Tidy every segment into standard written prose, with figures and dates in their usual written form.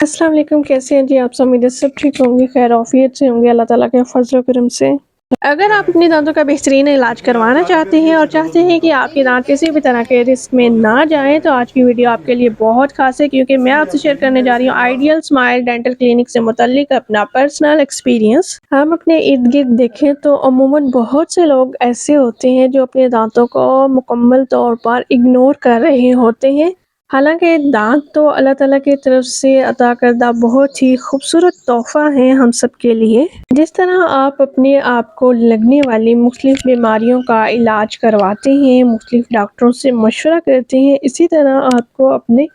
अस्सलाम वालेकुम, कैसे हैं जी आप सब? उम्मीद है सब ठीक होंगे, खैर आफियत से होंगे अल्लाह ताला के फजल व करम से। अगर आप अपने दांतों का बेहतरीन इलाज करवाना चाहते हैं और चाहते हैं कि आपके दांत किसी भी तरह के रिस्क में ना जाएं, तो आज की वीडियो आपके लिए बहुत खास है, क्योंकि मैं आपसे शेयर करने जा रही हूँ आइडियल स्माइल डेंटल क्लिनिक से मुतल्लिक अपना पर्सनल एक्सपीरियंस। हम अपने इर्द गिर्द देखें तो अमूमन बहुत से लोग ऐसे होते हैं जो अपने दांतों को मुकम्मल तौर पर इग्नोर कर रहे होते हैं। हालांकि दांत तो अल्लाह ताला की तरफ से अता करदा बहुत ही खूबसूरत तोहफ़ा है हम सब के लिए। जिस तरह आप अपने आप को लगने वाली मुख्तलिफ बीमारियों का इलाज करवाते हैं, मुख्तलिफ डॉक्टरों से मशवरा करते हैं, इसी तरह आपको अपने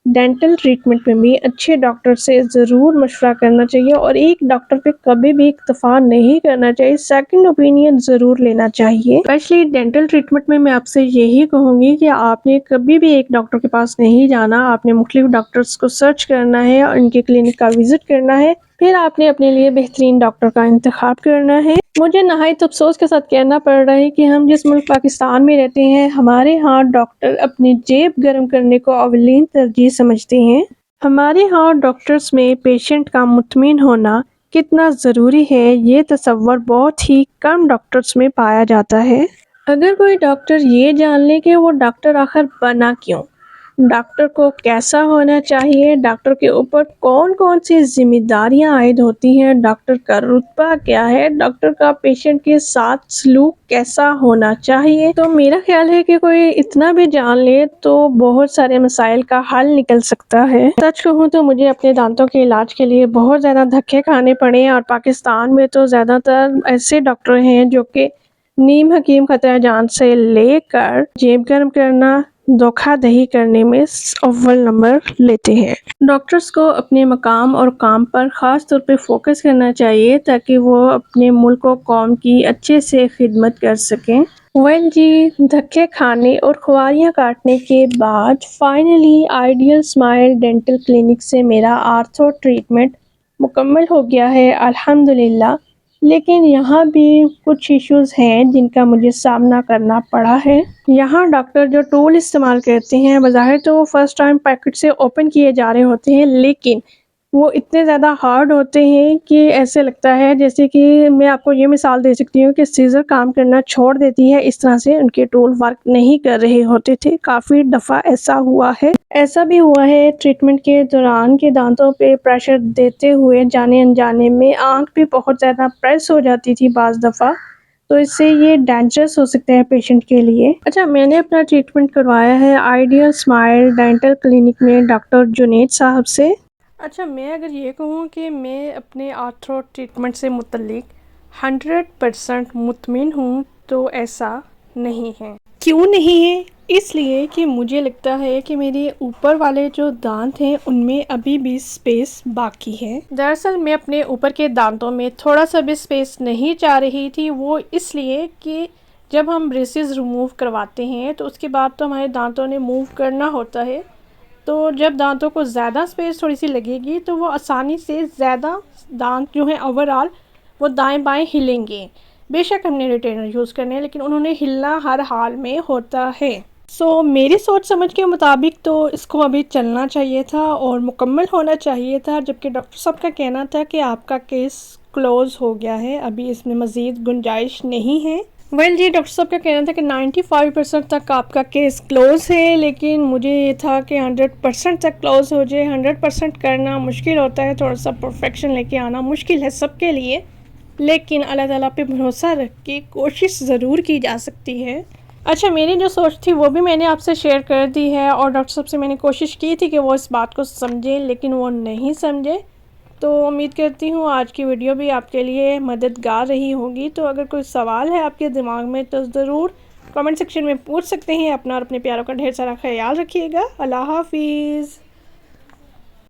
डेंटल ट्रीटमेंट में भी अच्छे डॉक्टर से ज़रूर मशवरा करना चाहिए और एक डॉक्टर पे कभी भी इक्तफा नहीं करना चाहिए, सेकंड ओपिनियन ज़रूर लेना चाहिए। स्पेशली डेंटल ट्रीटमेंट में मैं आपसे यही कहूँगी कि आपने कभी भी एक डॉक्टर के पास नहीं जाना, आपने मुख्तलिफ डॉक्टर्स को सर्च करना है और उनके क्लिनिक का विज़िट करना है, फिर आपने अपने लिए बेहतरीन डॉक्टर का इंतखाब करना है। मुझे नहायत अफसोस के साथ कहना पड़ रहा है कि हम जिस मुल्क पाकिस्तान में रहते हैं, हमारे यहाँ डॉक्टर अपनी जेब गर्म करने को अवलीन तरजीह समझते हैं। हमारे यहाँ डॉक्टर्स में पेशेंट का मुतमिन होना कितना ज़रूरी है, ये तसव्वुर बहुत ही कम डॉक्टर्स में पाया जाता है। अगर कोई डॉक्टर ये जान ले कि वो डॉक्टर आखिर बना क्यों, डॉक्टर को कैसा होना चाहिए, डॉक्टर के ऊपर कौन कौन सी जिम्मेदारियां आयद होती हैं, डॉक्टर का रुतबा क्या है, डॉक्टर का पेशेंट के साथ सलूक कैसा होना चाहिए, तो मेरा ख्याल है कि कोई इतना भी जान ले तो बहुत सारे मसाइल का हल निकल सकता है। सच कहूँ तो मुझे अपने दांतों के इलाज के लिए बहुत ज़्यादा धक्के खाने पड़े हैं और पाकिस्तान में तो ज़्यादातर ऐसे डॉक्टर हैं जो कि नीम हकीम खतरा जान से लेकर जेब गर्म करना, धोखाधड़ी करने में अव्वल नंबर लेते हैं। डॉक्टर्स को अपने मकाम और काम पर ख़ास तौर पे फोकस करना चाहिए ताकि वो अपने मुल्क और कौम की अच्छे से खिदमत कर सकें। वेल जी, धक्के खाने और खुआरियाँ काटने के बाद finally ideal smile dental clinic से मेरा आर्थो ट्रीटमेंट मुकम्मल हो गया है अल्हम्दुलिल्लाह। लेकिन यहाँ भी कुछ इश्यूज़ हैं जिनका मुझे सामना करना पड़ा है। यहाँ डॉक्टर जो टूल इस्तेमाल करते हैं, बज़ाहिर तो वो फर्स्ट टाइम पैकेट से ओपन किए जा रहे होते हैं, लेकिन वो इतने ज़्यादा हार्ड होते हैं कि ऐसे लगता है जैसे कि मैं आपको ये मिसाल दे सकती हूँ कि सीज़र काम करना छोड़ देती है, इस तरह से उनके टूल वर्क नहीं कर रहे होते थे। काफ़ी दफ़ा ऐसा हुआ है। ऐसा भी हुआ है ट्रीटमेंट के दौरान कि दांतों पे प्रेशर देते हुए जाने अनजाने में आँख भी बहुत ज़्यादा प्रेस हो जाती थी बाज़ दफ़ा, तो इससे ये डेंजरस हो सकता है पेशेंट के लिए। अच्छा, मैंने अपना ट्रीटमेंट करवाया है आइडियल स्माइल डेंटल क्लिनिक में डॉक्टर जुनैद साहब से। अच्छा, मैं अगर ये कहूँ कि मैं अपने आर्थो ट्रीटमेंट से मुतल्लिक 100% मुतमिन हूँ, तो ऐसा नहीं है। क्यों नहीं है? इसलिए कि मुझे लगता है कि मेरे ऊपर वाले जो दांत हैं उनमें अभी भी स्पेस बाकी है। दरअसल मैं अपने ऊपर के दांतों में थोड़ा सा भी स्पेस नहीं चाह रही थी, वो इसलिए कि जब हम ब्रेसेस रिमूव करवाते हैं तो उसके बाद तो हमारे दांतों ने मूव करना होता है, तो जब दांतों को ज़्यादा स्पेस थोड़ी सी लगेगी तो वो आसानी से ज़्यादा दांत जो हैं ओवरऑल वो दाएं बाएं हिलेंगे। बेशक हमने रिटेनर यूज़ करने हैं, लेकिन उन्होंने हिलना हर हाल में होता है। मेरी सोच समझ के मुताबिक तो इसको अभी चलना चाहिए था और मुकम्मल होना चाहिए था, जबकि डॉक्टर साहब का कहना था कि आपका केस क्लोज़ हो गया है, अभी इसमें मज़ीद गुंजाइश नहीं है। वेल जी, डॉक्टर साहब का कहना था कि 95% तक आपका केस क्लोज़ है, लेकिन मुझे ये था कि 100% तक क्लोज़ हो जाए। 100% करना मुश्किल होता है, थोड़ा सा परफेक्शन लेके आना मुश्किल है सबके लिए, लेकिन अल्लाह ताला पे भरोसा रख के कोशिश ज़रूर की जा सकती है। अच्छा, मेरी जो सोच थी वो भी मैंने आपसे शेयर कर दी है और डॉक्टर साहब से मैंने कोशिश की थी कि वो इस बात को समझें, लेकिन वो नहीं समझे। तो उम्मीद करती हूँ आज की वीडियो भी आपके लिए मददगार रही होगी। तो अगर कोई सवाल है आपके दिमाग में तो ज़रूर कमेंट सेक्शन में पूछ सकते हैं। अपना और अपने प्यारों का ढेर सारा ख्याल रखिएगा। अल्लाह हाफिज़।